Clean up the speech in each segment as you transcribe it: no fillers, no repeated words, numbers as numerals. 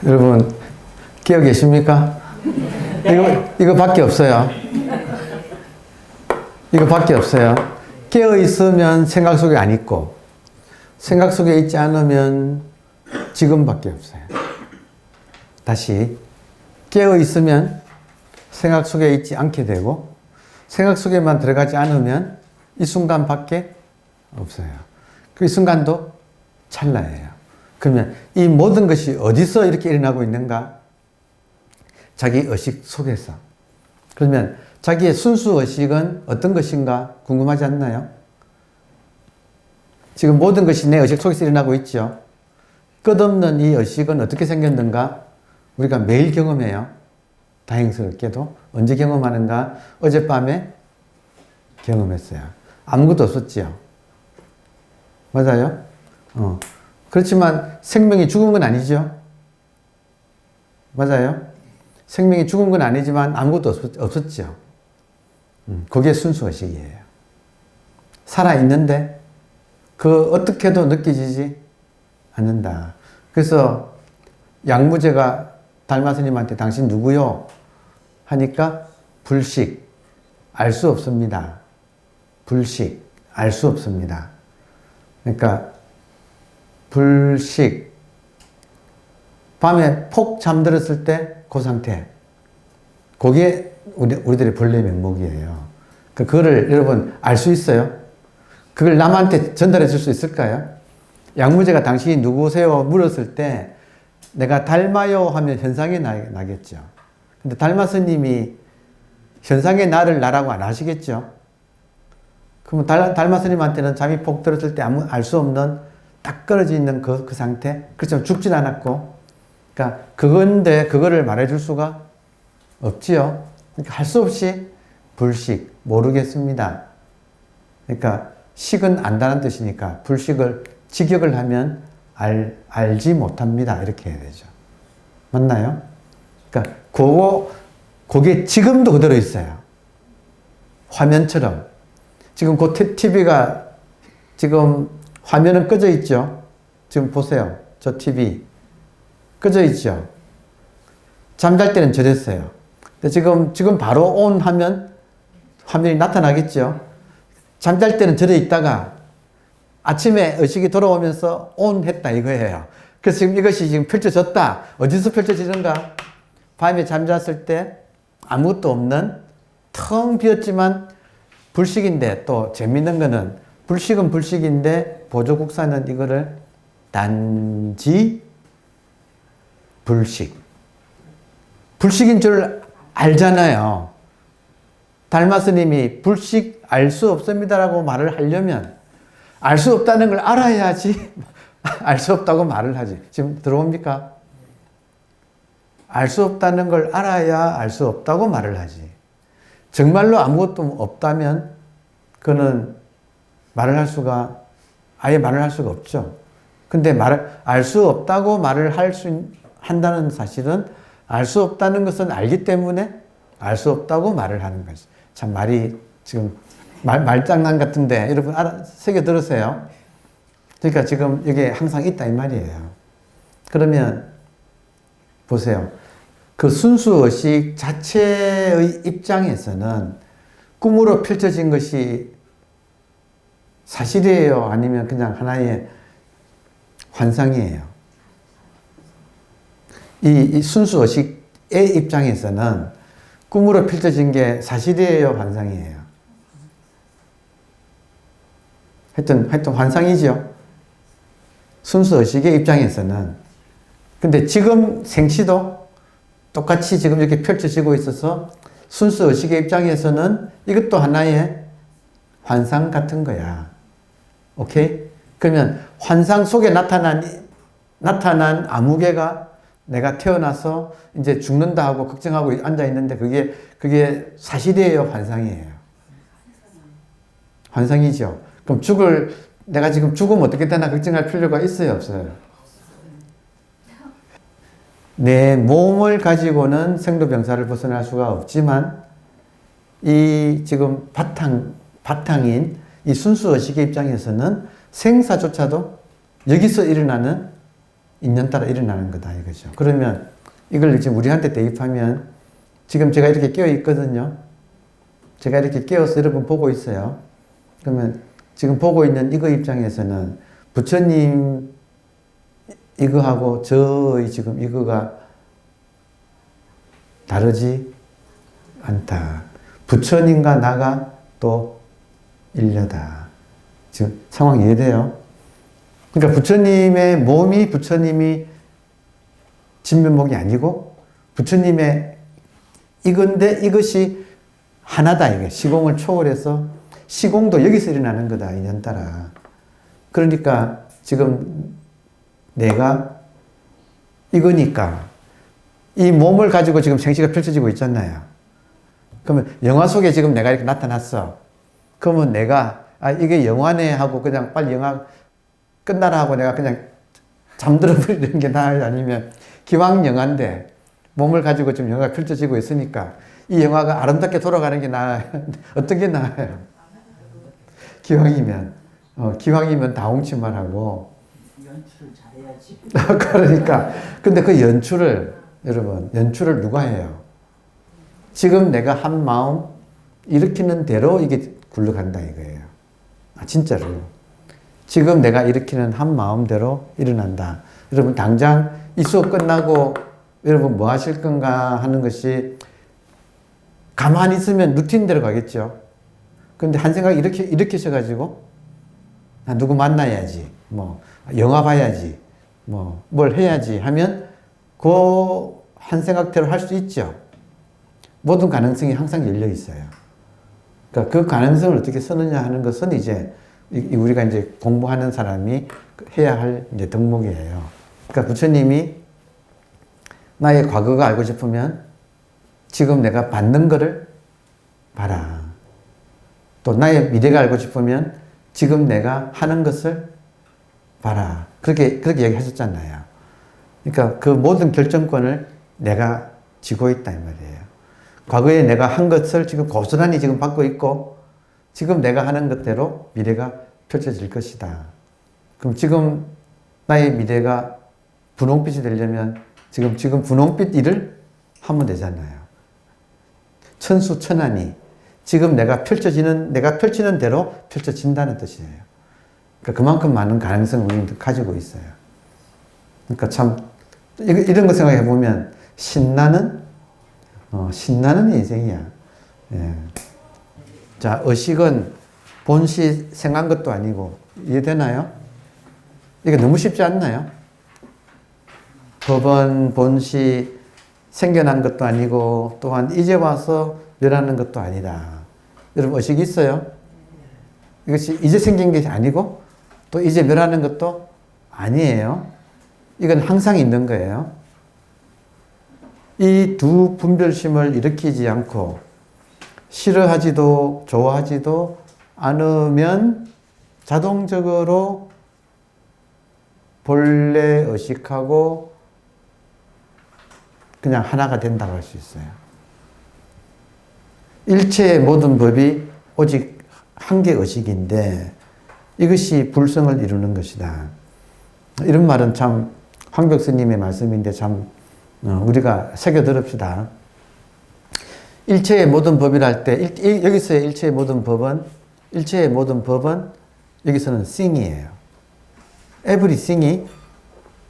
여러분 깨어 계십니까? 이거 밖에 없어요. 이거 밖에 없어요. 깨어 있으면 생각 속에 안 있고 생각 속에 있지 않으면 지금밖에 없어요. 다시 깨어 있으면 생각 속에 있지 않게 되고 생각 속에만 들어가지 않으면 이 순간밖에 없어요. 그 이 순간도 찰나예요. 그러면 이 모든 것이 어디서 이렇게 일어나고 있는가? 자기 의식 속에서. 그러면 자기의 순수 의식은 어떤 것인가 궁금하지 않나요? 지금 모든 것이 내 의식 속에서 일어나고 있죠. 끝없는 이 의식은 어떻게 생겼는가? 우리가 매일 경험해요. 다행스럽게도. 언제 경험하는가? 어젯밤에 경험했어요. 아무것도 없었지요. 맞아요? 그렇지만 생명이 죽은 건 아니죠. 맞아요? 생명이 죽은 건 아니지만 아무것도 없었죠. 그게 순수의식이에요. 살아있는데 그 어떻게도 느껴지지 않는다. 그래서 양무제가 달마스님한테 당신 누구요? 하니까 불식, 알 수 없습니다. 불식, 알 수 없습니다. 그러니까 불식, 밤에 폭 잠들었을 때 그 상태, 그게 우리들의 본래 면목이에요. 그거를 여러분 알 수 있어요? 그걸 남한테 전달해 줄 수 있을까요? 양무제가 당신이 누구세요? 물었을 때 내가 닮아요 하면 현상이 나겠죠. 근데 달마스님이 현상의 나를 나라고 안 하시겠죠? 그러면 달마스님한테는 잠이 폭 들었을 때 아무 알 수 없는 딱 끊어져 있는 그 상태? 그렇지만 죽진 않았고, 그러니까 그건데 그거를 말해줄 수가 없지요. 그러니까 할 수 없이 불식, 모르겠습니다. 그러니까 식은 안다는 뜻이니까 불식을 직역을 하면 알지 못합니다. 이렇게 해야 되죠. 맞나요? 그러니까 그게 지금도 그대로 있어요. 화면처럼. 지금 그 TV가 지금 화면은 꺼져 있죠. 지금 보세요. 저 TV. 꺼져 있죠. 잠잘 때는 저랬어요. 근데 지금 바로 온 하면 화면이 나타나겠죠. 잠잘 때는 저래 있다가 아침에 의식이 돌아오면서 온 했다 이거예요. 그래서 지금 이것이 지금 펼쳐졌다. 어디서 펼쳐지는가? 밤에 잠잤을 때 아무것도 없는 텅 비었지만 불식인데, 또 재밌는 거는 불식은 불식인데 보조국사는 이거를 단지 불식. 불식인 줄 알잖아요. 달마스님이 불식 알 수 없습니다라고 말을 하려면 알 수 없다는 걸 알아야지 알 수 없다고 말을 하지. 지금 들어옵니까? 알 수 없다는 걸 알아야 알 수 없다고 말을 하지. 정말로 아무것도 없다면 그는 아예 말을 할 수가 없죠. 근데 알 수 없다고 말을 한다는 사실은 알 수 없다는 것은 알기 때문에 알 수 없다고 말을 하는 거지. 참 말이 지금 말장난 같은데 여러분 새겨 들으세요. 그러니까 지금 이게 항상 있다 이 말이에요. 그러면 보세요. 그 순수의식 자체의 입장에서는 꿈으로 펼쳐진 것이 사실이에요? 아니면 그냥 하나의 환상이에요? 이 순수의식의 입장에서는 꿈으로 펼쳐진 게 사실이에요? 환상이에요? 하여튼 환상이죠. 순수의식의 입장에서는. 근데 지금 생시도 똑같이 지금 이렇게 펼쳐지고 있어서 순수의식의 입장에서는 이것도 하나의 환상 같은 거야. 오케이? 그러면 환상 속에 나타난 아무개가 내가 태어나서 이제 죽는다 하고 걱정하고 앉아 있는데 그게 사실이에요? 환상이에요? 환상이죠. 그럼 내가 지금 죽으면 어떻게 되나 걱정할 필요가 있어요? 없어요? 내 몸을 가지고는 생로병사를 벗어날 수가 없지만 이 지금 바탕인 이 순수의식의 입장에서는 생사조차도 여기서 일어나는 인연 따라 일어나는 거다 이거죠. 그러면 이걸 지금 우리한테 대입하면 지금 제가 이렇게 깨어 있거든요. 제가 이렇게 깨어서 여러분 보고 있어요. 그러면 지금 보고 있는 이거 입장에서는 부처님 이거하고 저의 지금 이거가 다르지 않다. 부처님과 나가 또 일려다. 지금 상황 이해돼요? 그러니까 부처님의 몸이 부처님이 진면목이 아니고 부처님의 이건데 이것이 하나다. 이게 시공을 초월해서 시공도 여기서 일어나는 거다. 인연 따라. 그러니까 지금 내가 이거니까 이 몸을 가지고 지금 생시가 펼쳐지고 있잖아요. 그러면 영화 속에 지금 내가 이렇게 나타났어. 그러면 내가 이게 영화네 하고 그냥 빨리 영화 끝나라 하고 내가 그냥 잠들어 버리는 게 나아요? 아니면 기왕 영화인데 몸을 가지고 지금 영화가 펼쳐지고 있으니까 이 영화가 아름답게 돌아가는 게 나아요? 어떤 게 나아요? 기왕이면 기왕이면 다홍치만 하고 연출을 잘해야지. 그러니까 근데 그 연출을 여러분 연출을 누가 해요? 지금 내가 한 마음 일으키는 대로 이게 굴러간다 이거예요. 진짜로 지금 내가 일으키는 한 마음대로 일어난다. 여러분 당장 이 수업 끝나고 여러분 뭐 하실 건가 하는 것이 가만히 있으면 루틴대로 가겠죠. 근데 한 생각 이렇게 일으키셔가지고 누구 만나야지, 뭐 영화 봐야지, 뭐 뭘 해야지 하면 그 한 생각대로 할 수 있죠. 모든 가능성이 항상 열려 있어요. 그러니까 그 가능성을 어떻게 쓰느냐 하는 것은 이제 우리가 이제 공부하는 사람이 해야 할 이제 덕목이에요. 그러니까 부처님이 나의 과거가 알고 싶으면 지금 내가 받는 거를 봐라. 또 나의 미래가 알고 싶으면 지금 내가 하는 것을 봐라. 그렇게 얘기하셨잖아요. 그러니까 그 모든 결정권을 내가 쥐고 있다 이 말이에요. 과거에 내가 한 것을 지금 고스란히 지금 받고 있고 지금 내가 하는 것대로 미래가 펼쳐질 것이다. 그럼 지금 나의 미래가 분홍빛이 되려면 지금 분홍빛 일을 하면 되잖아요. 천수천안이 지금 내가 펼치는 대로 펼쳐진다는 뜻이에요. 그러니까 그만큼 많은 가능성을 우리는 가지고 있어요. 그러니까 참 이런 거 생각해 보면 신나는 인생이야. 예. 자, 의식은 본시 생한 것도 아니고 이해되나요? 이게 너무 쉽지 않나요? 법은 본시 생겨난 것도 아니고 또한 이제 와서 멸하는 것도 아니다. 여러분 의식이 있어요? 이것이 이제 생긴 게 아니고 또 이제 멸하는 것도 아니에요. 이건 항상 있는 거예요. 이 두 분별심을 일으키지 않고 싫어하지도 좋아하지도 않으면 자동적으로 본래 의식하고 그냥 하나가 된다고 할 수 있어요. 일체의 모든 법이 오직 한 개 의식인데 이것이 불성을 이루는 것이다. 이런 말은 참 황벽 스님의 말씀인데 참 우리가 새겨 들읍시다. 일체의 모든 법이랄 때 여기서의 일체의 모든 법은 여기서는 thing이에요. everything이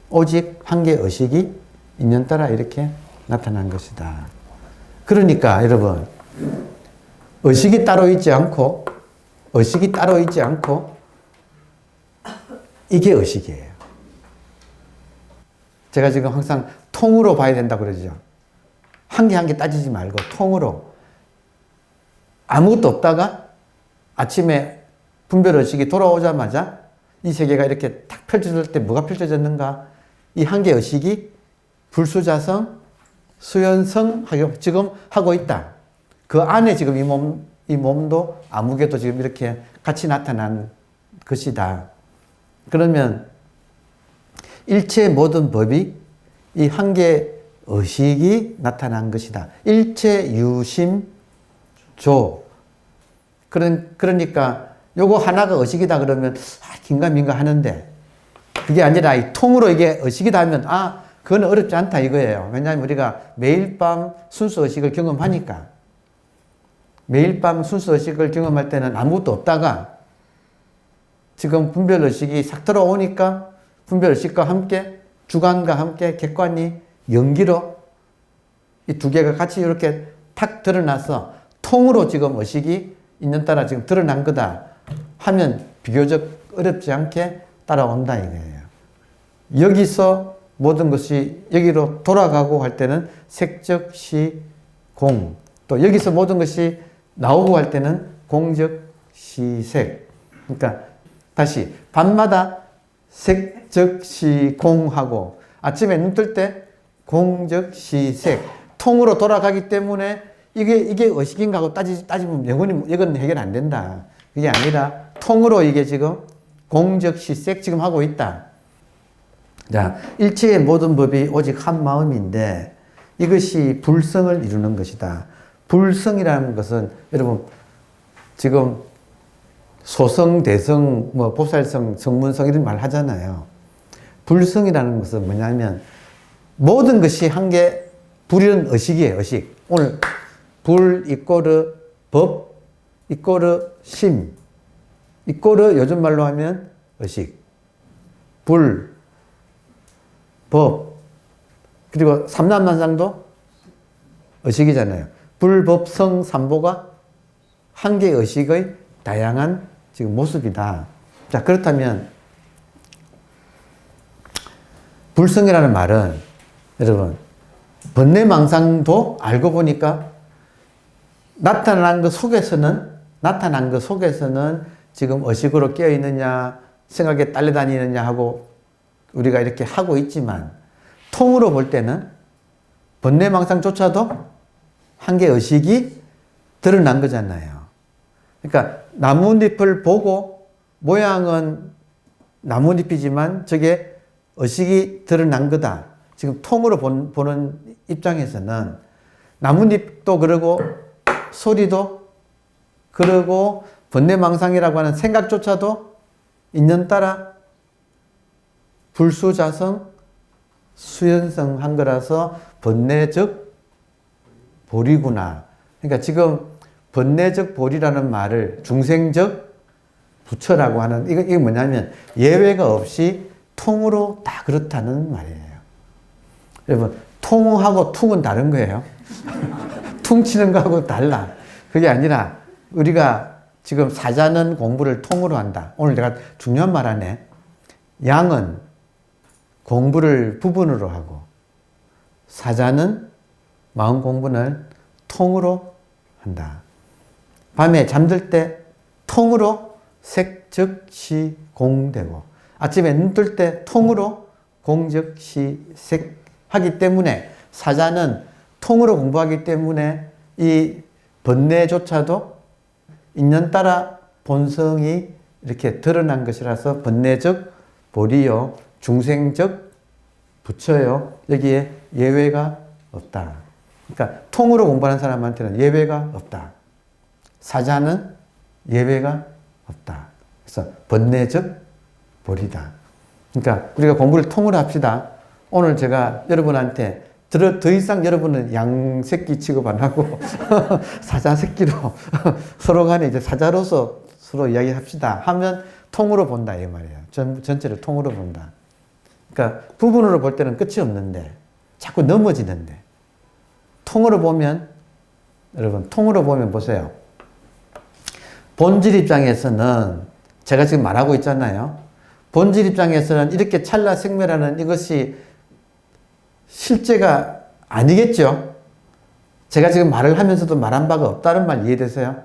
오직 한 개의 의식이 인연 따라 이렇게 나타난 것이다. 그러니까 여러분 의식이 따로 있지 않고 이게 의식이에요. 제가 지금 항상 통으로 봐야 된다고 그러죠. 한 개 한 개 따지지 말고 통으로. 아무것도 없다가 아침에 분별의식이 돌아오자마자 이 세계가 이렇게 탁 펼쳐질 때 뭐가 펼쳐졌는가? 이 한 개 의식이 불수자성, 수연성 지금 하고 있다. 그 안에 지금 이 몸도 아무개도 지금 이렇게 같이 나타난 것이다. 그러면 일체 모든 법이 이 한 개 의식이 나타난 것이다. 일체 유심조. 그러니까 요거 하나가 의식이다 그러면 긴가민가 하는데 그게 아니라 이 통으로 이게 의식이다 하면 그건 어렵지 않다 이거예요. 왜냐하면 우리가 매일 밤 순수 의식을 경험하니까. 매일 밤 순수 의식을 경험할 때는 아무것도 없다가 지금 분별 의식이 싹 들어오니까 분별 의식과 함께 주관과 함께 객관이 연기로 이 두 개가 같이 이렇게 탁 드러나서 통으로 지금 의식이 있는 따라 지금 드러난 거다 하면 비교적 어렵지 않게 따라온다 이거예요. 여기서 모든 것이 여기로 돌아가고 할 때는 색적, 시, 공. 또 여기서 모든 것이 나오고 할 때는 공적, 시, 색. 그러니까 다시 밤마다 색적, 시, 공하고 아침에 눈 뜰 때 공적, 시, 색. 통으로 돌아가기 때문에 이게 의식인가 하고 따지면 영원히 이건 해결 안 된다. 그게 아니라 통으로 이게 지금 공적, 시, 색 지금 하고 있다. 자, 일체의 모든 법이 오직 한 마음인데 이것이 불성을 이루는 것이다. 불성이라는 것은 여러분 지금 소성, 대성, 보살성, 성문성 이런 말 하잖아요. 불성이라는 것은 뭐냐면 모든 것이 한 개 불이는 의식이에요. 의식. 오늘 불 이꼬르 법 이꼬르 심 이꼬르 요즘 말로 하면 의식. 불 법 그리고 삼남만상도 의식이잖아요. 불법성 삼보가 한 개의 의식의 다양한 지금 모습이다. 자, 그렇다면 불성이라는 말은 여러분 번뇌망상도 알고 보니까 나타난 것 속에서는 지금 의식으로 깨어 있느냐 생각에 딸려다니느냐 하고 우리가 이렇게 하고 있지만 통으로 볼 때는 번뇌망상조차도 한 개의 의식이 드러난 거잖아요. 그러니까 나뭇잎을 보고 모양은 나뭇잎이지만 저게 의식이 드러난 거다. 지금 통으로 보는 입장에서는 나뭇잎도 그러고 소리도 그러고 번뇌망상이라고 하는 생각조차도 인연따라 불수자성, 수연성 한 거라서 번뇌적 보리구나. 그러니까 지금 번뇌적 보리라는 말을 중생적 부처라고 하는 이게 뭐냐면 예외가 없이 통으로 다 그렇다는 말이에요. 여러분 통하고 퉁은 다른 거예요. 퉁치는 거하고 달라. 그게 아니라 우리가 지금 사자는 공부를 통으로 한다. 오늘 내가 중요한 말 하네. 양은 공부를 부분으로 하고 사자는 마음 공부는 통으로 한다. 밤에 잠들 때 통으로 색적, 시, 공 되고 아침에 눈 뜰 때 통으로 공적, 시, 색 하기 때문에 사자는 통으로 공부하기 때문에 이 번뇌조차도 인연 따라 본성이 이렇게 드러난 것이라서 번뇌적 보리요 중생적 부처요 여기에 예외가 없다. 그러니까 통으로 공부하는 사람한테는 예외가 없다. 사자는 예외가 없다. 그래서 번뇌적 보리다. 그러니까 우리가 공부를 통으로 합시다. 오늘 제가 여러분한테 더 이상 여러분은 양 새끼 취급 안 하고 사자 새끼로 서로 간에 이제 사자로서 서로 이야기합시다 하면 통으로 본다 이 말이에요. 전체를 통으로 본다. 그러니까 부분으로 볼 때는 끝이 없는데 자꾸 넘어지는데 통으로 보면 여러분 통으로 보면 보세요. 본질 입장에서는 제가 지금 말하고 있잖아요. 본질 입장에서는 이렇게 찰나생멸하는 이것이 실제가 아니겠죠. 제가 지금 말을 하면서도 말한 바가 없다는 말 이해되세요?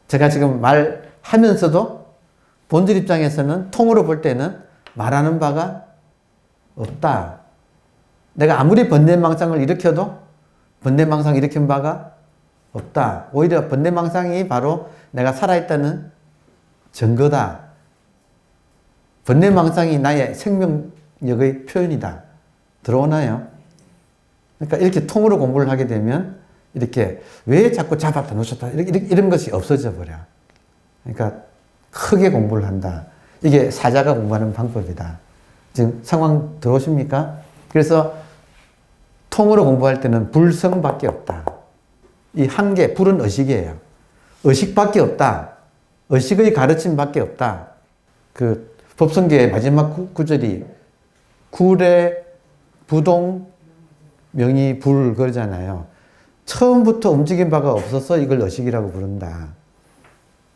제가 지금 말하면서도 본질 입장에서는 통으로 볼 때는 말하는 바가 없다. 내가 아무리 번뇌망상을 일으켜도 번뇌망상 일으킨 바가 없다. 오히려 번뇌망상이 바로 내가 살아있다는 증거다. 번뇌망상이 나의 생명력의 표현이다. 들어오나요? 그러니까 이렇게 통으로 공부를 하게 되면 이렇게 왜 자꾸 잡았다 놓쳤다 이런 것이 없어져 버려. 그러니까 크게 공부를 한다. 이게 사자가 공부하는 방법이다. 지금 상황 들어오십니까? 그래서 통으로 공부할 때는 불성밖에 없다. 이 한계, 불은 의식이에요. 의식밖에 없다. 의식의 가르침밖에 없다. 그 법성계의 마지막 구절이 굴의 부동 명이 불 그러잖아요. 처음부터 움직인 바가 없어서 이걸 의식이라고 부른다.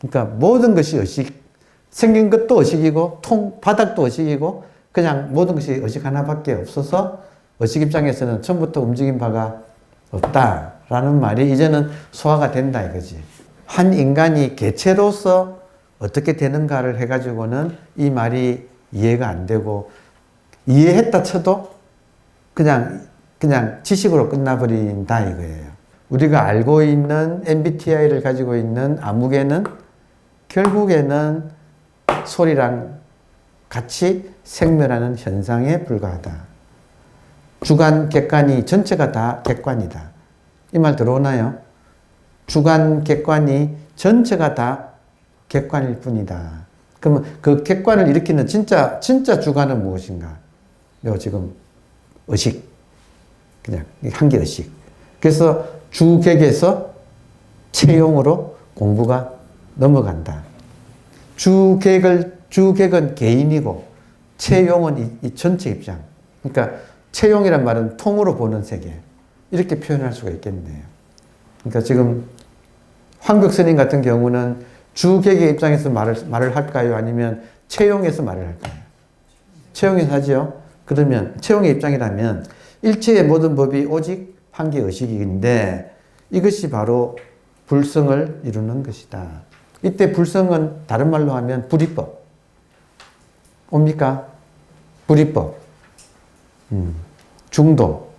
그러니까 모든 것이 의식, 생긴 것도 의식이고 바닥도 의식이고 그냥 모든 것이 의식 하나밖에 없어서 의식 입장에서는 처음부터 움직인 바가 없다라는 말이 이제는 소화가 된다 이거지. 한 인간이 개체로서 어떻게 되는가를 해가지고는 이 말이 이해가 안 되고 이해했다 쳐도 그냥 지식으로 끝나버린다 이거예요. 우리가 알고 있는 MBTI를 가지고 있는 암흑에는 결국에는 소리랑 같이 생멸하는 현상에 불과하다. 주관, 객관이 전체가 다 객관이다. 이 말 들어오나요? 주관, 객관이 전체가 다 객관일 뿐이다. 그러면 그 객관을 일으키는 진짜 주관은 무엇인가? 요 지금 의식. 그냥 한계 의식. 그래서 주객에서 체용으로 공부가 넘어간다. 주객은 개인이고 체용은 이 전체 입장. 그러니까 체용이란 말은 통으로 보는 세계. 이렇게 표현할 수가 있겠네요. 그러니까 지금 황벽 스님 같은 경우는 주객의 입장에서 말을 할까요? 아니면 체용에서 말을 할까요? 체용에서 하죠. 그러면 체용의 입장이라면 일체의 모든 법이 오직 한계 의식인데 이것이 바로 불성을 이루는 것이다. 이때 불성은 다른 말로 하면 불이법. 옵니까? 불이법. 중도,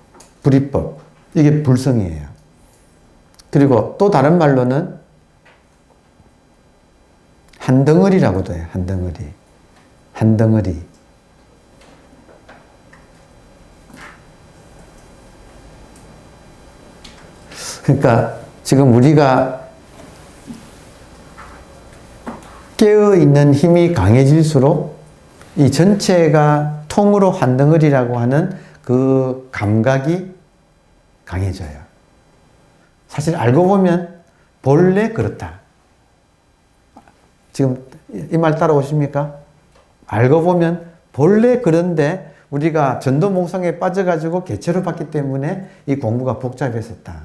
불이법. 이게 불성이에요. 그리고 또 다른 말로는 한덩어리라고도 해요. 한덩어리. 한덩어리. 그러니까 지금 우리가 깨어있는 힘이 강해질수록 이 전체가 통으로 한덩어리라고 하는 그 감각이 강해져요. 사실 알고 보면 본래 그렇다. 지금 이 말 따라오십니까? 알고 보면 본래 그런데 우리가 전도몽상에 빠져가지고 개체로 봤기 때문에 이 공부가 복잡했었다.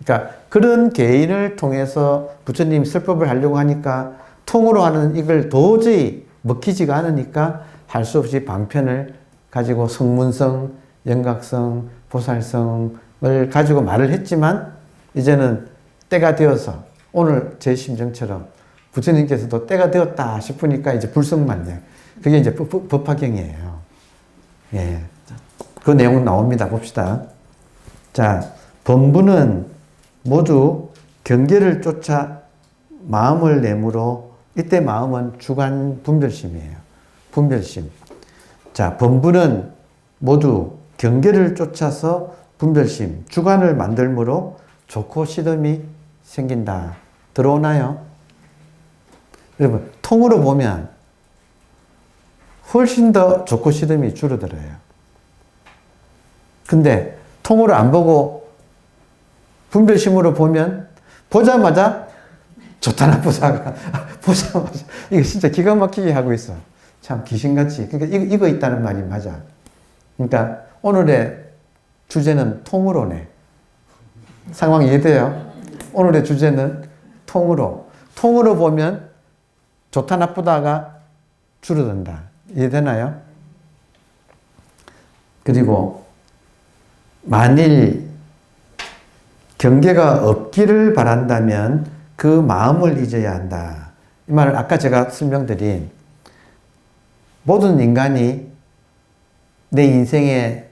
그러니까 그런 개인을 통해서 부처님 설법을 하려고 하니까 통으로 하는 이걸 도저히 먹히지가 않으니까 할 수 없이 방편을 가지고 성문성, 영각성, 보살성을 가지고 말을 했지만 이제는 때가 되어서 오늘 제 심정처럼 부처님께서도 때가 되었다 싶으니까 이제 불성만량. 그게 이제 법화경이에요. 예. 그 내용은 나옵니다. 봅시다. 자, 범부는 모두 경계를 쫓아 마음을 내므로 이때 마음은 주관 분별심이에요. 분별심. 자, 범부는 모두 경계를 쫓아서 분별심, 주관을 만들므로 좋고 싫음이 생긴다. 들어오나요? 여러분, 통으로 보면 훨씬 더 좋고 싫음이 줄어들어요. 근데 통으로 안 보고 분별심으로 보면 보자마자 좋다 나쁘다가 보자마자 이거 진짜 기가 막히게 하고 있어. 참 귀신같이. 그러니까 이거 있다는 말이 맞아. 그러니까 오늘의 주제는 통으로네. 상황 이해돼요? 오늘의 주제는 통으로. 통으로 보면 좋다 나쁘다가 줄어든다. 이해되나요? 그리고 만일 경계가 없기를 바란다면 그 마음을 잊어야 한다. 이 말은 아까 제가 설명드린 모든 인간이 내 인생의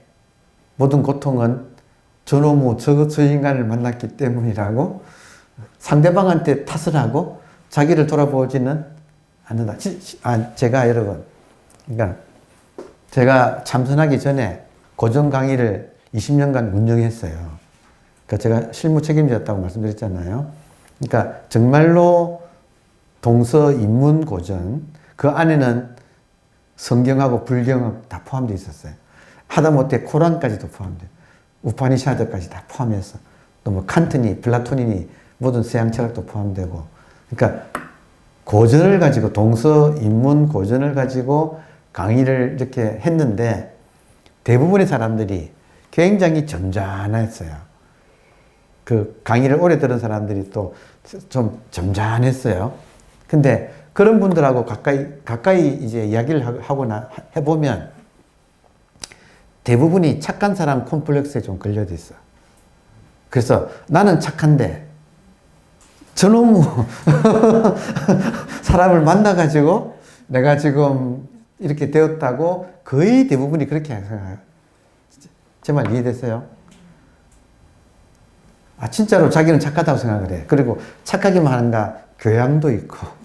모든 고통은 저놈의 저 인간을 만났기 때문이라고 상대방한테 탓을 하고 자기를 돌아보지는 않는다. 제가 여러분, 그러니까 제가 참선하기 전에 고정 강의를 20년간 운영했어요. 그러니까 제가 실무 책임자였다고 말씀드렸잖아요. 그러니까 정말로 동서 인문 고전, 그 안에는 성경하고 불경하고 다 포함되어 있었어요. 하다못해 코란까지도 포함돼요. 우파니샤드까지 다 포함해서 또 뭐 칸트니, 플라토니니 모든 서양 철학도 포함되고, 그러니까 고전을 가지고 동서 인문 고전을 가지고 강의를 이렇게 했는데 대부분의 사람들이 굉장히 점잖았어요. 그 강의를 오래 들은 사람들이 또 좀 점잖했어요. 근데 그런 분들하고 가까이 이제 이야기를 하거나 해보면 대부분이 착한 사람 콤플렉스에 좀 걸려져 있어. 그래서 나는 착한데 저놈 사람을 만나가지고 내가 지금 이렇게 되었다고 거의 대부분이 그렇게 생각해요. 제 말 이해되세요? 아, 진짜로 자기는 착하다고 생각을 해. 그리고 착하기만 하는가 교양도 있고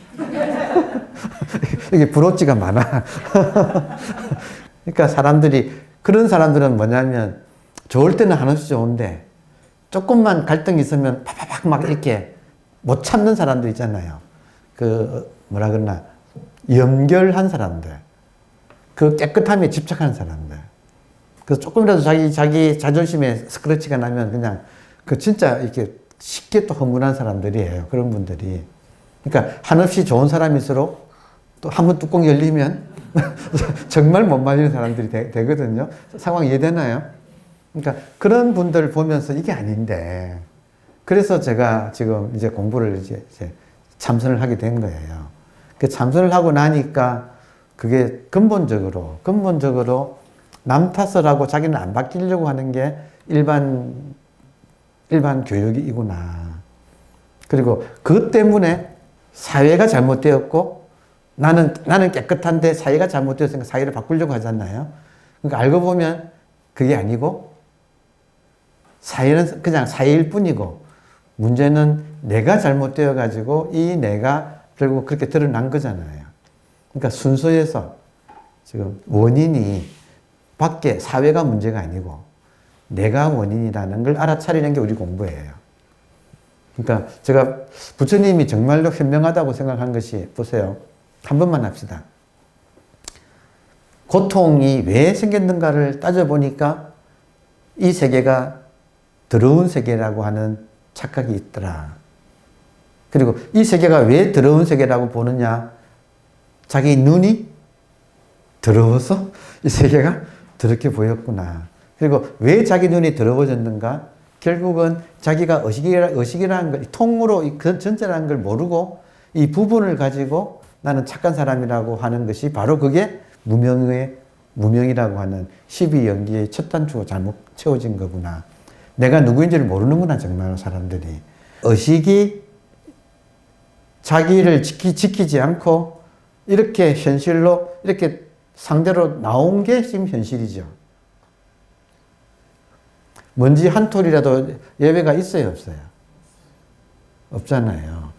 이게 불호지가 많아. 그러니까 그런 사람들은 뭐냐면 좋을 때는 한없이 좋은데 조금만 갈등이 있으면 팍팍팍 막 이렇게 못 참는 사람들 있잖아요. 그 뭐라 그러나 염결한 사람들, 그 깨끗함에 집착하는 사람들. 그래서 조금이라도 자기 자존심에 스크래치가 나면 그냥 그 진짜 이렇게 쉽게 또 흥분한 사람들이에요. 그런 분들이. 그러니까 한없이 좋은 사람일수록 또 한 번 뚜껑 열리면 정말 못 말리는 사람들이 되거든요. 상황 이해되나요? 그러니까 그런 분들 보면서 이게 아닌데, 그래서 제가 지금 이제 공부를 이제 참선을 하게 된 거예요. 그 참선을 하고 나니까 그게 근본적으로 남 탓을 하고 자기는 안 바뀌려고 하는 게 일반 교육이구나. 그리고 그것 때문에 사회가 잘못되었고 나는 깨끗한데 사회가 잘못되었으니까 사회를 바꾸려고 하잖아요. 그러니까 알고 보면 그게 아니고 사회는 그냥 사회일 뿐이고 문제는 내가 잘못되어 가지고 이 내가 결국 그렇게 드러난 거잖아요. 그러니까 순서에서 지금 원인이 밖에 사회가 문제가 아니고 내가 원인이라는 걸 알아차리는 게 우리 공부예요. 그러니까 제가 부처님이 정말로 현명하다고 생각한 것이, 보세요. 한 번만 합시다. 고통이 왜 생겼는가를 따져보니까 이 세계가 더러운 세계라고 하는 착각이 있더라. 그리고 이 세계가 왜 더러운 세계라고 보느냐? 자기 눈이 더러워서 이 세계가 더럽게 보였구나. 그리고 왜 자기 눈이 더러워졌는가? 결국은 자기가 의식이라는 걸, 통으로 그 전체라는 걸 모르고 이 부분을 가지고 나는 착한 사람이라고 하는 것이 바로 그게 무명이라고 하는 12연기의 첫 단추가 잘못 채워진 거구나. 내가 누구인지를 모르는구나, 정말 사람들이. 의식이 자기를 지키지 않고 이렇게 현실로 이렇게 상대로 나온 게 지금 현실이죠. 먼지 한 톨이라도 예외가 있어요, 없어요? 없잖아요.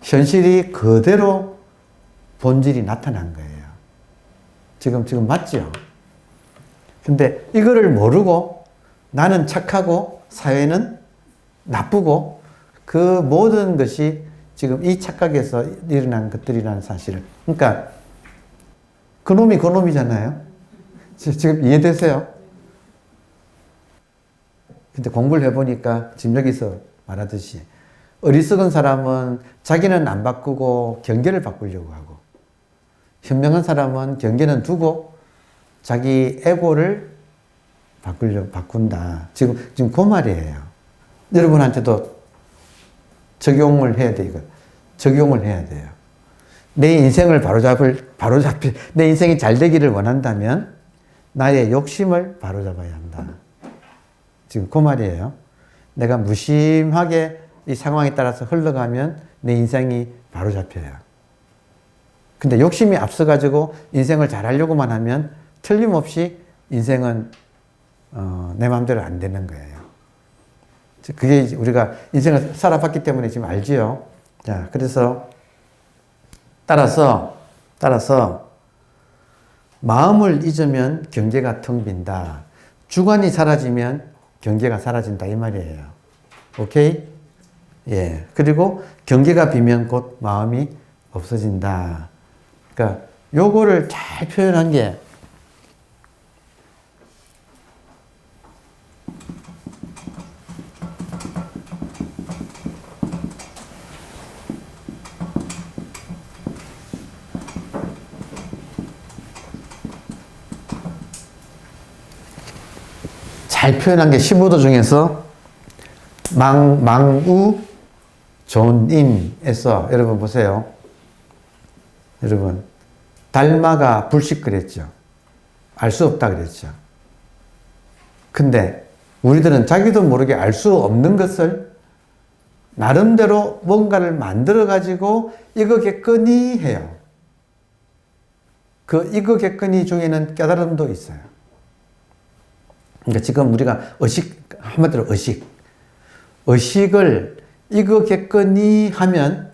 현실이 그대로 본질이 나타난 거예요. 지금 맞죠? 근데 이거를 모르고 나는 착하고 사회는 나쁘고 그 모든 것이 지금 이 착각에서 일어난 것들이라는 사실을. 그러니까 그놈이 그놈이잖아요. 지금 이해되세요? 근데 공부를 해보니까 지금 여기서 말하듯이 어리석은 사람은 자기는 안 바꾸고 경계를 바꾸려고 하고, 현명한 사람은 경계는 두고 자기 에고를 바꾼다. 지금 그 말이에요. 여러분한테도 적용을 해야 돼, 이거. 적용을 해야 돼요. 내 인생을 내 인생이 잘 되기를 원한다면 나의 욕심을 바로잡아야 한다. 지금 그 말이에요. 내가 무심하게 이 상황에 따라서 흘러가면 내 인생이 바로잡혀요. 근데 욕심이 앞서가지고 인생을 잘하려고만 하면 틀림없이 인생은 내 마음대로 안 되는 거예요. 그게 우리가 인생을 살아봤기 때문에 지금 알지요. 자, 그래서 따라서 마음을 잊으면 경계가 텅 빈다. 주관이 사라지면 경계가 사라진다, 이 말이에요. 오케이? 예. 그리고 경계가 비면 곧 마음이 없어진다. 그러니까 요거를 잘 표현한 게 잘 표현한 게 15도 중에서 망우 존인에서 여러분 보세요. 여러분 달마가 불식그랬죠. 알 수 없다 그랬죠. 근데 우리들은 자기도 모르게 알 수 없는 것을 나름대로 뭔가를 만들어 가지고 이거겠거니 해요. 그 이거겠거니 중에는 깨달음도 있어요. 그러니까 지금 우리가 한마디로 의식을 이거겠거니 하면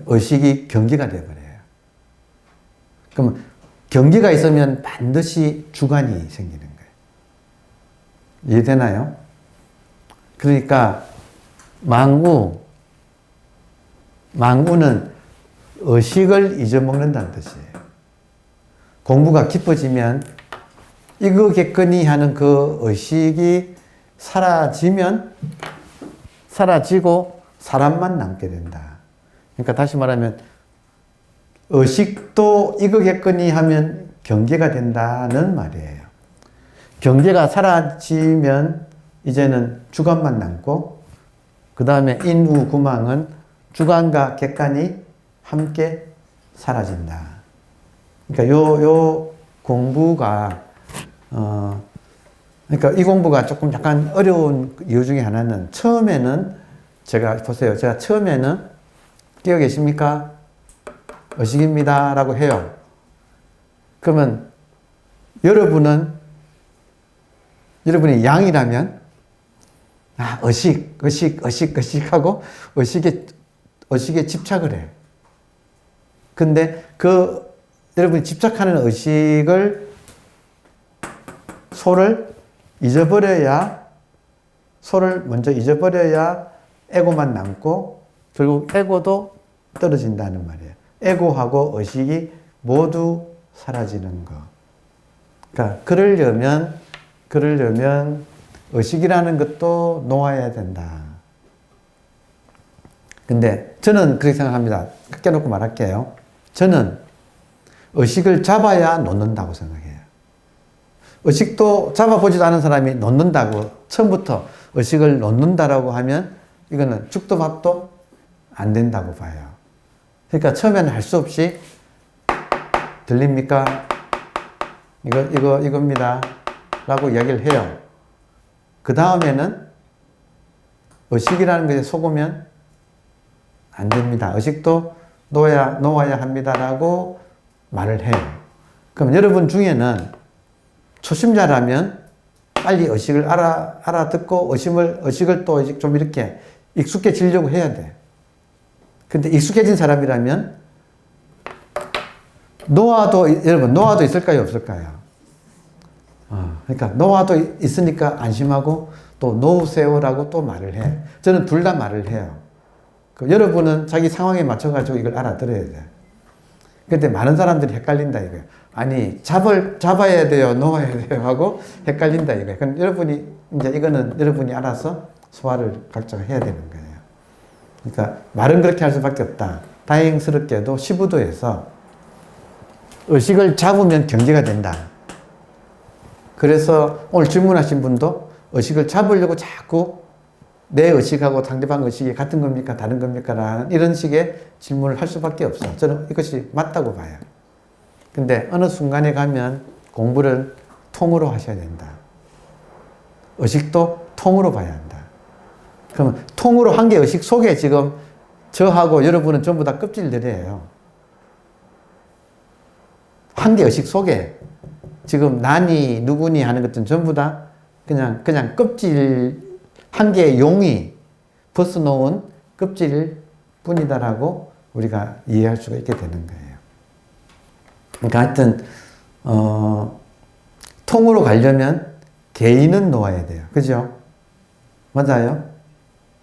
의식이 경계가 되어버려요. 그럼 경계가 있으면 반드시 주관이 생기는 거예요. 이해되나요? 그러니까 망우는 의식을 잊어먹는다는 뜻이에요. 공부가 깊어지면 이거겠거니 하는 그 의식이 사라지고 사람만 남게 된다. 그러니까 다시 말하면 의식도 이거겠거니 하면 경계가 된다는 말이에요. 경계가 사라지면 이제는 주관만 남고 그 다음에 인우구망은 주관과 객관이 함께 사라진다. 그러니까 요 공부가 그러니까 이 공부가 조금 약간 어려운 이유 중에 하나는 처음에는 제가 처음에는 끼어 계십니까? 의식입니다 라고 해요. 그러면 여러분이 양이라면 의식 하고 의식에 집착을 해요. 근데 여러분이 집착하는 의식을 소를 먼저 잊어버려야 에고만 남고 결국 에고도 떨어진다는 말이에요. 에고하고 의식이 모두 사라지는 거. 그러니까 그러려면 의식이라는 것도 놓아야 된다. 근데 저는 그렇게 생각합니다. 껴놓고 말할게요. 저는 의식을 잡아야 놓는다고 생각해요. 의식도 잡아보지도 않은 사람이 놓는다고 처음부터 의식을 놓는다라고 하면 이거는 죽도 밥도 안 된다고 봐요. 그러니까 처음에는 할 수 없이 들립니까? 이겁니다. 라고 이야기를 해요. 그 다음에는 의식이라는 것에 속으면 안 됩니다. 의식도 놓아야 합니다라고 말을 해요. 그럼 여러분 중에는 초심자라면 빨리 의식을 알아듣고 의식을 또 좀 이렇게 익숙해지려고 해야 돼. 근데 익숙해진 사람이라면 여러분 노화도 있을까요? 없을까요? 그러니까 노화도 있으니까 안심하고 또 놓으세요라고 또 말을 해. 저는 둘 다 말을 해요. 여러분은 자기 상황에 맞춰가지고 이걸 알아들어야 돼. 근데 많은 사람들이 헷갈린다 이거예요. 아니 잡아야 돼요, 놓아야 돼요 하고 헷갈린다 이거예요. 그럼 이거는 여러분이 알아서 소화를 각자가 해야 되는 거예요. 그러니까 말은 그렇게 할 수밖에 없다. 다행스럽게도 시부도에서 의식을 잡으면 경계가 된다. 그래서 오늘 질문하신 분도 의식을 잡으려고 자꾸 내 의식하고 상대방 의식이 같은 겁니까? 다른 겁니까? 라는 이런 식의 질문을 할 수밖에 없어. 저는 이것이 맞다고 봐요. 근데 어느 순간에 가면 공부를 통으로 하셔야 된다. 의식도 통으로 봐야 한다. 그러면 통으로 한 개 의식 속에 지금 저하고 여러분은 전부 다 껍질들이에요. 한 개 의식 속에 지금 나니 누구니 하는 것들은 전부 다 그냥 껍질 한 개의 용이 벗어놓은 껍질 뿐이다라고 우리가 이해할 수가 있게 되는 거예요. 그러니까 하여튼 통으로 가려면 개인은 놓아야 돼요. 그죠? 맞아요?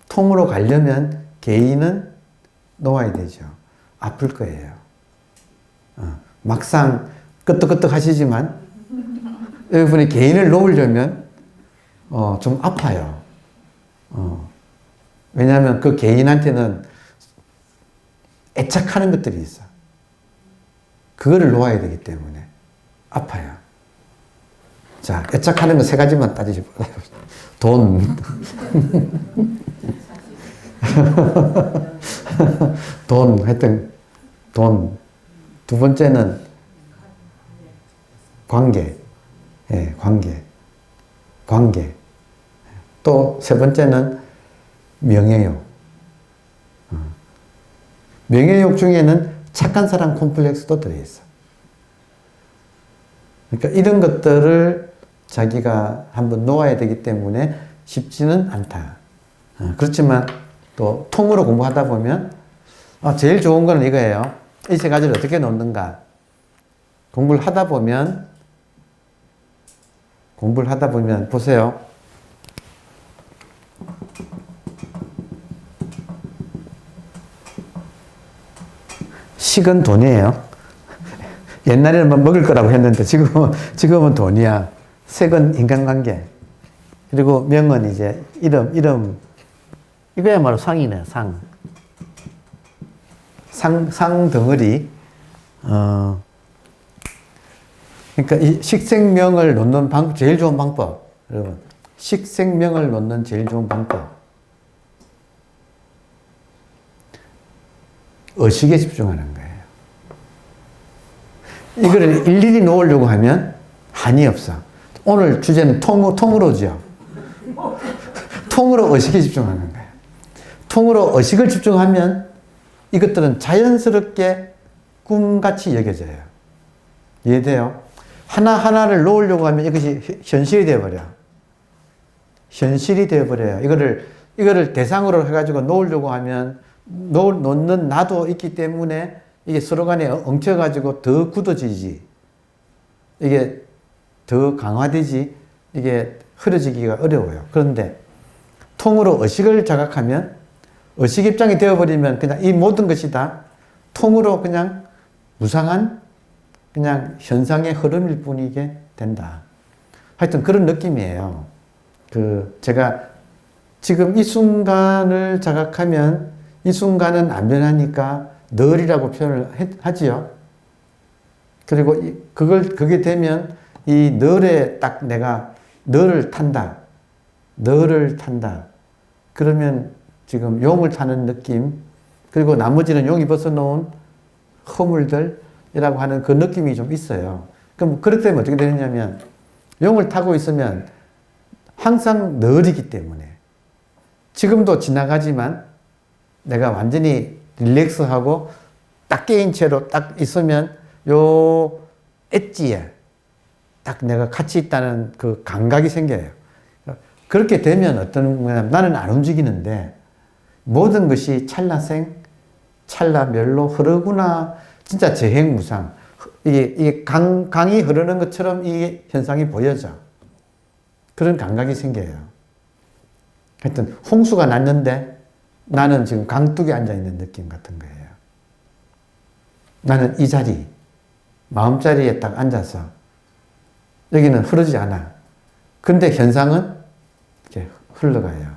통으로 가려면 개인은 놓아야 되죠. 아플 거예요. 막상 끄떡끄떡 하시지만 여러분이 개인을 놓으려면 좀 아파요. 왜냐하면 그 개인한테는 애착하는 것들이 있어. 그거를 놓아야 되기 때문에 아파요. 자, 애착하는 거 세 가지만 따지시고. 돈. 돈, 하여튼, 돈. 두 번째는 관계. 예, 관계. 관계. 또 세 번째는 명예욕. 명예욕 중에는 착한 사람 콤플렉스도 들어있어. 그러니까 이런 것들을 자기가 한번 놓아야 되기 때문에 쉽지는 않다. 그렇지만 또 통으로 공부하다 보면 제일 좋은 거는 이거예요. 이 세 가지를 어떻게 놓는가. 공부를 하다 보면 보세요. 식은 돈이에요. 옛날에는 뭐 먹을 거라고 했는데 지금은 돈이야. 색은 인간관계. 그리고 명은 이제 이름. 이거야말로 상이네, 상. 상 덩어리. 그러니까 이 식생명을 놓는 방법, 제일 좋은 방법. 여러분, 식생명을 놓는 제일 좋은 방법. 의식에 집중하는 거예요. 이거를 일일이 놓으려고 하면 한이 없어. 오늘 주제는 통으로죠. 통으로 의식에 집중하는 거예요. 통으로 의식을 집중하면 이것들은 자연스럽게 꿈같이 여겨져요. 이해돼요? 하나하나를 놓으려고 하면 이것이 현실이 되어버려. 현실이 되어버려요. 이거를 대상으로 해가지고 놓으려고 하면 놓는 나도 있기 때문에 이게 서로 간에 엉켜가지고 더 굳어지지. 이게 더 강화되지. 이게 흐려지기가 어려워요. 그런데 통으로 의식을 자각하면 의식 입장이 되어버리면 그냥 이 모든 것이 다 통으로 그냥 무상한 그냥 현상의 흐름일 뿐이게 된다. 하여튼 그런 느낌이에요. 제가 지금 이 순간을 자각하면 이 순간은 안 변하니까 널이라고 표현을 하지요. 그리고 그게 되면 이 널에 딱 내가 널을 탄다. 그러면 지금 용을 타는 느낌, 그리고 나머지는 용이 벗어놓은 허물들이라고 하는 그 느낌이 좀 있어요. 그럼 그렇기 때문에 어떻게 되느냐면 용을 타고 있으면 항상 널이기 때문에 지금도 지나가지만 내가 완전히 릴렉스하고 딱 깨인 채로 딱 있으면 요 엣지에 딱 내가 같이 있다는 그 감각이 생겨요. 그렇게 되면 어떤 거냐면 나는 안 움직이는데 모든 것이 찰나생, 찰나멸로 흐르구나. 진짜 재행무상. 이게 강이 흐르는 것처럼 이 현상이 보여져. 그런 감각이 생겨요. 하여튼 홍수가 났는데 나는 지금 강둑에 앉아있는 느낌 같은 거예요. 나는 이 자리, 마음자리에 딱 앉아서 여기는 흐르지 않아. 그런데 현상은 이렇게 흘러가요.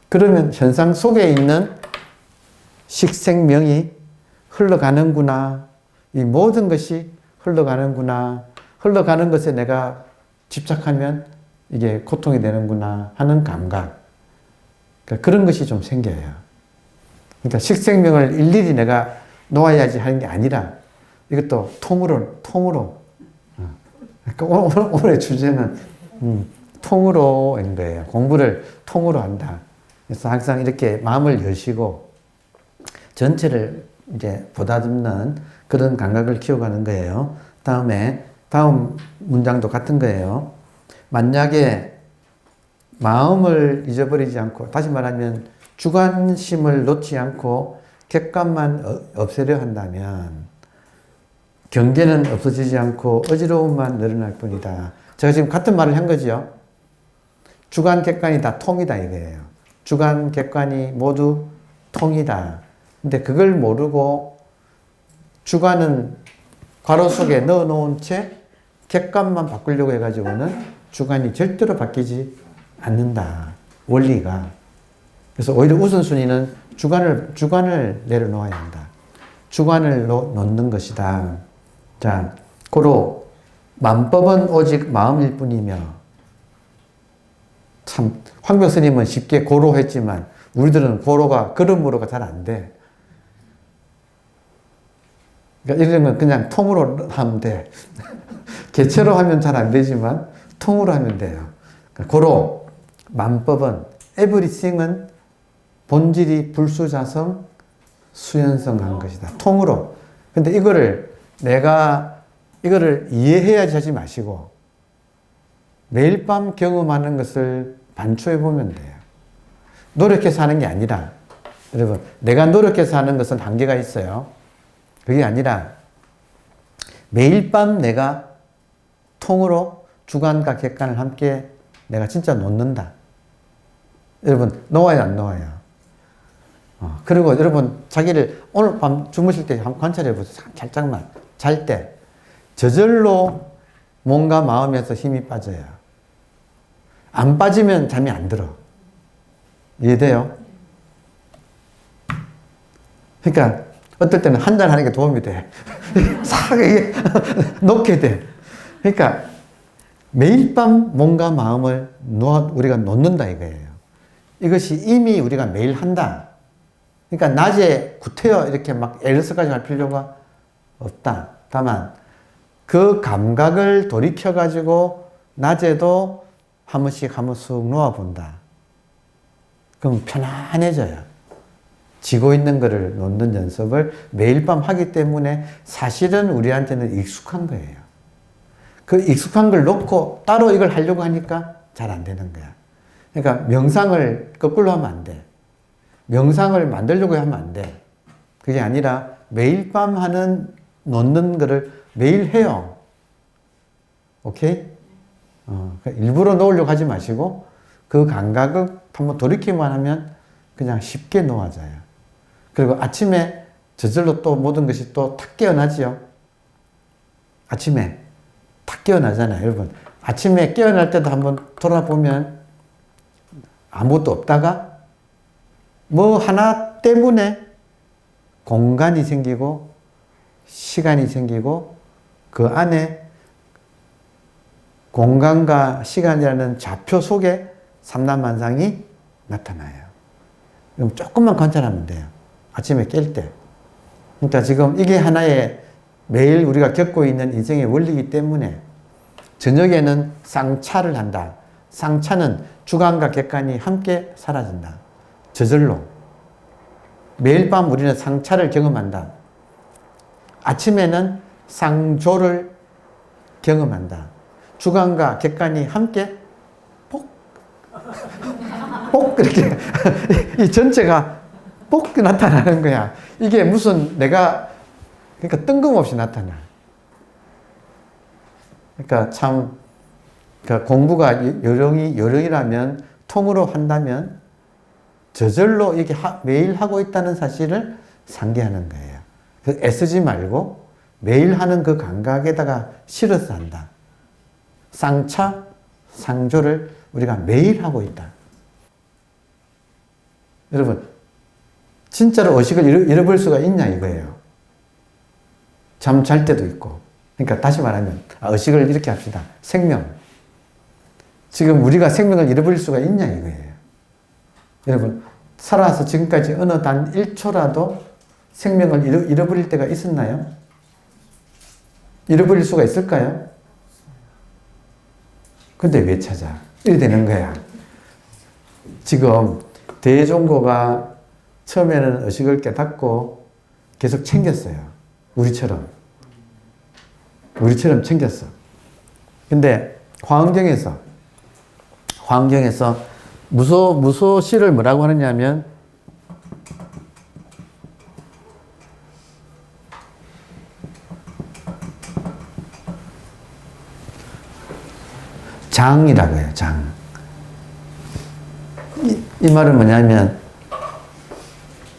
그러면 현상 속에 있는 식생명이 흘러가는구나. 이 모든 것이 흘러가는구나. 흘러가는 것에 내가 집착하면 이게 고통이 되는구나 하는 감각. 그러니까 그런 것이 좀 생겨요. 그러니까 식생명을 일일이 내가 놓아야지 하는 게 아니라 이것도 통으로. 그러니까 오늘의 주제는 통으로인 거예요. 공부를 통으로 한다. 그래서 항상 이렇게 마음을 여시고 전체를 이제 보다듬는 그런 감각을 키워가는 거예요. 다음 문장도 같은 거예요. 만약에 마음을 잊어버리지 않고, 다시 말하면 주관심을 놓지 않고 객관만 없애려 한다면 경계는 없어지지 않고 어지러움만 늘어날 뿐이다. 제가 지금 같은 말을 한 거지요. 주관 객관이 다 통이다 이거예요. 주관 객관이 모두 통이다. 근데 그걸 모르고 주관은 괄호 속에 넣어 놓은 채 객관만 바꾸려고 해가지고는 주관이 절대로 바뀌지 않는다. 원리가. 그래서 오히려 우선순위는 주관을 내려놓아야 한다. 주관을 놓는 것이다. 자, 고로 만법은 오직 마음일 뿐이며, 참 황병 스님은 쉽게 고로 했지만 우리들은 고로가 걸음으로가 잘 안 돼. 그러니까 이런 건 그냥 통으로 하면 돼. 개체로 하면 잘 안 되지만 통으로 하면 돼요. 그러니까 고로 만법은 everything은 본질이 불수자성 수연성한 것이다. 통으로. 근데 내가 이거를 이해해야지 하지 마시고 매일 밤 경험하는 것을 반추해 보면 돼요. 노력해서 하는 게 아니라, 여러분, 내가 노력해서 하는 것은 한계가 있어요. 그게 아니라 매일 밤 내가 통으로 주관과 객관을 함께 내가 진짜 놓는다. 여러분, 놓아요, 안 놓아요? 그리고 여러분, 자기를 오늘 밤 주무실 때 한번 관찰해 보세요. 살짝만. 잘 때. 저절로 몸과 마음에서 힘이 빠져요. 안 빠지면 잠이 안 들어. 이해돼요? 그러니까 어떨 때는 한 잔 하는 게 도움이 돼. 싹 이게 놓게 돼. 그러니까 매일 밤 몸과 마음을 우리가 놓는다 이거예요. 이것이 이미 우리가 매일 한다. 그러니까 낮에 구태여 이렇게 막 에르스까지 할 필요가 없다. 다만 그 감각을 돌이켜가지고 낮에도 한 번씩 쑥 놓아본다. 그럼 편안해져요. 지고 있는 것을 놓는 연습을 매일 밤 하기 때문에 사실은 우리한테는 익숙한 거예요. 그 익숙한 걸 놓고 따로 이걸 하려고 하니까 잘 안 되는 거야. 그러니까 명상을 거꾸로 하면 안 돼. 명상을 만들려고 하면 안 돼. 그게 아니라 매일 밤 하는 놓는 거를 매일 해요. 오케이? 일부러 놓으려고 하지 마시고 그 감각을 한번 돌이키만 하면 그냥 쉽게 놓아져요. 그리고 아침에 저절로 또 모든 것이 또 탁 깨어나지요. 아침에 탁 깨어나잖아요. 여러분, 아침에 깨어날 때도 한번 돌아보면 아무것도 없다가 뭐 하나 때문에 공간이 생기고 시간이 생기고 그 안에 공간과 시간이라는 좌표 속에 삼라만상이 나타나요. 그럼 조금만 관찰하면 돼요. 아침에 깰 때. 그러니까 지금 이게 하나의 매일 우리가 겪고 있는 인생의 원리이기 때문에 저녁에는 쌍차를 한다. 쌍차는 주관과 객관이 함께 사라진다. 저절로. 매일 밤 우리는 쌍차를 경험한다. 아침에는 쌍조를 경험한다. 주관과 객관이 함께 뽁 이렇게 이 전체가 뽁 나타나는 거야. 이게 무슨 그러니까 뜬금없이 나타나. 그러니까 참 그러니까 공부가 요령이라면 통으로 한다면 저절로 이게 매일 하고 있다는 사실을 상기하는 거예요. 애쓰지 말고 매일 하는 그 감각에다가 실어서 한다. 쌍차, 상조를 우리가 매일 하고 있다. 여러분, 진짜로 의식을 잃어버릴 수가 있냐 이거예요. 잠 잘 때도 있고. 그러니까 다시 말하면 의식을 이렇게 합시다. 생명. 지금 우리가 생명을 잃어버릴 수가 있냐 이거예요. 여러분, 살아서 지금까지 어느 단 1초라도 생명을 잃어버릴 때가 있었나요? 잃어버릴 수가 있을까요? 근데 왜 찾아? 이래 되는 거야. 지금 대종고가 처음에는 의식을 깨닫고 계속 챙겼어요. 우리처럼 챙겼어. 근데 화엄경에서 무소시를 뭐라고 하느냐면 장이라고 해요. 장. 이 말은 뭐냐면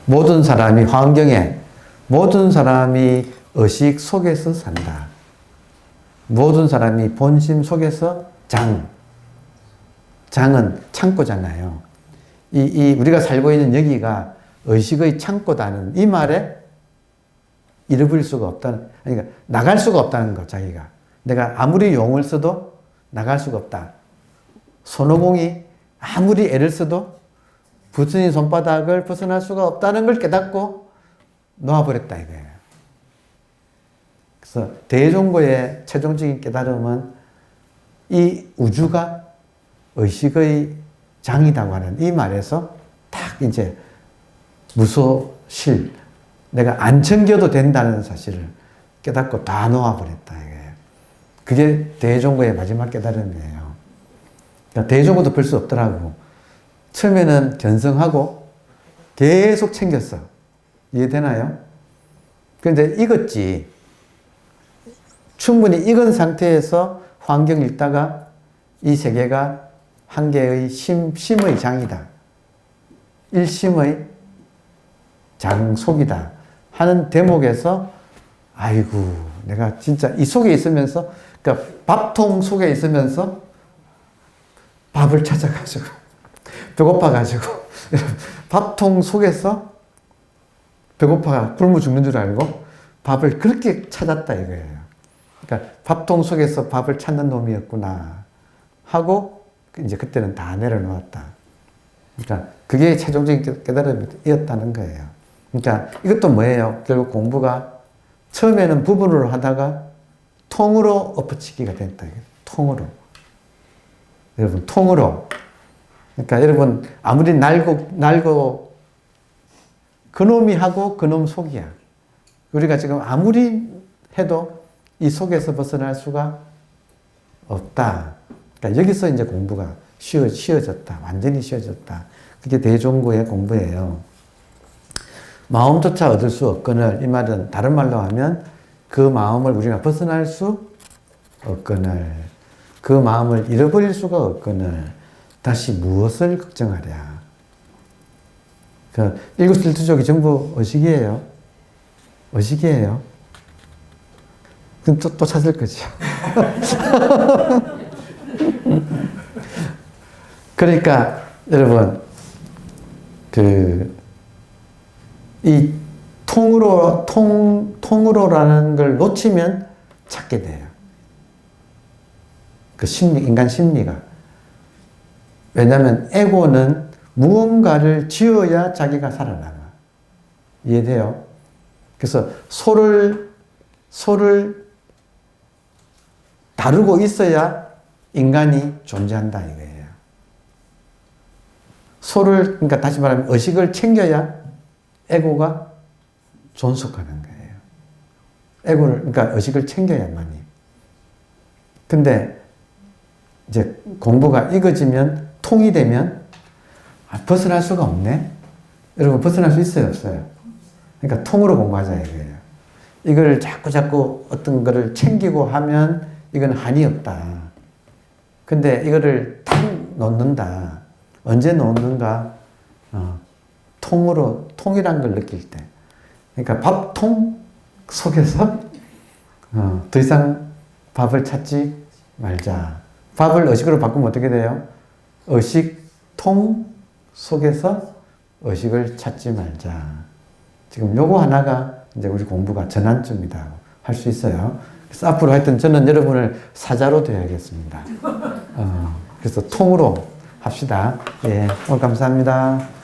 모든 사람이 환경에 모든 사람이 의식 속에서 산다. 모든 사람이 본심 속에서 장은 창고잖아요. 우리가 살고 있는 여기가 의식의 창고다는 이 말에 잃어버릴 수가 없다는, 그러니까 나갈 수가 없다는 거, 자기가. 내가 아무리 용을 써도 나갈 수가 없다. 손오공이 아무리 애를 써도 부처님 손바닥을 벗어날 수가 없다는 걸 깨닫고 놓아버렸다 이거예요. 그래서 대종고의 최종적인 깨달음은 이 우주가 의식의 장이라고 하는 이 말에서 딱 이제 무소실, 내가 안 챙겨도 된다는 사실을 깨닫고 다 놓아버렸다 이거예요. 그게 대종고의 마지막 깨달음이에요. 그러니까 대종고도 별 수 없더라고. 처음에는 견성하고 계속 챙겼어. 이해되나요? 그런데 익었지. 충분히 익은 상태에서 환경을 읽다가 이 세계가 한 개의 심의 장이다. 일심의 장속이다. 하는 대목에서 아이고 내가 진짜 이 속에 있으면서 그러니까 밥통 속에 있으면서 밥을 찾아가지고 배고파가지고 밥통 속에서 배고파 굶어 죽는 줄 알고 밥을 그렇게 찾았다 이거예요. 그러니까 밥통 속에서 밥을 찾는 놈이었구나 하고 이제 그때는 다 내려놓았다. 그러니까 그게 최종적인 깨달음이었다는 거예요. 그러니까 이것도 뭐예요? 결국 공부가 처음에는 부분으로 하다가 통으로 엎어치기가 됐다. 통으로. 여러분 통으로. 그러니까 여러분 아무리 날고 그놈이 하고 그놈 속이야. 우리가 지금 아무리 해도 이 속에서 벗어날 수가 없다. 그러니까 여기서 이제 공부가 쉬워졌다. 완전히 쉬워졌다. 그게 대종고의 공부예요. 마음조차 얻을 수 없거늘, 이 말은 다른 말로 하면 그 마음을 우리가 벗어날 수 없거늘, 그 마음을 잃어버릴 수가 없거늘 다시 무엇을 걱정하랴. 그 일곱질투족이 전부 의식이에요. 의식이에요. 그럼 또 찾을 거죠. 그러니까 여러분 이 통으로라는 걸 놓치면 찾게 돼요. 그 인간 심리가. 왜냐하면 에고는 무언가를 지어야 자기가 살아남아. 이해돼요? 그래서 소를 다루고 있어야 인간이 존재한다 이거예요. 그러니까 다시 말하면 의식을 챙겨야 에고가 존속하는 거예요. 그러니까 의식을 챙겨야만이. 근데 이제 공부가 익어지면 통이 되면 벗어날 수가 없네. 여러분 벗어날 수 있어요, 없어요? 그러니까 통으로 공부하자 이거예요. 이걸 자꾸 어떤 거를 챙기고 하면 이건 한이 없다. 근데 이거를 탁 놓는다. 언제 놓는가? 통이란 걸 느낄 때. 그러니까 밥통 속에서 더 이상 밥을 찾지 말자. 밥을 의식으로 바꾸면 어떻게 돼요? 의식통 속에서 의식을 찾지 말자. 지금 요거 하나가 이제 우리 공부가 전환점이다 할 수 있어요. 그래서 앞으로 하여튼 저는 여러분을 사자로 되어야겠습니다. 그래서 통으로 합시다. 예, 오늘 감사합니다.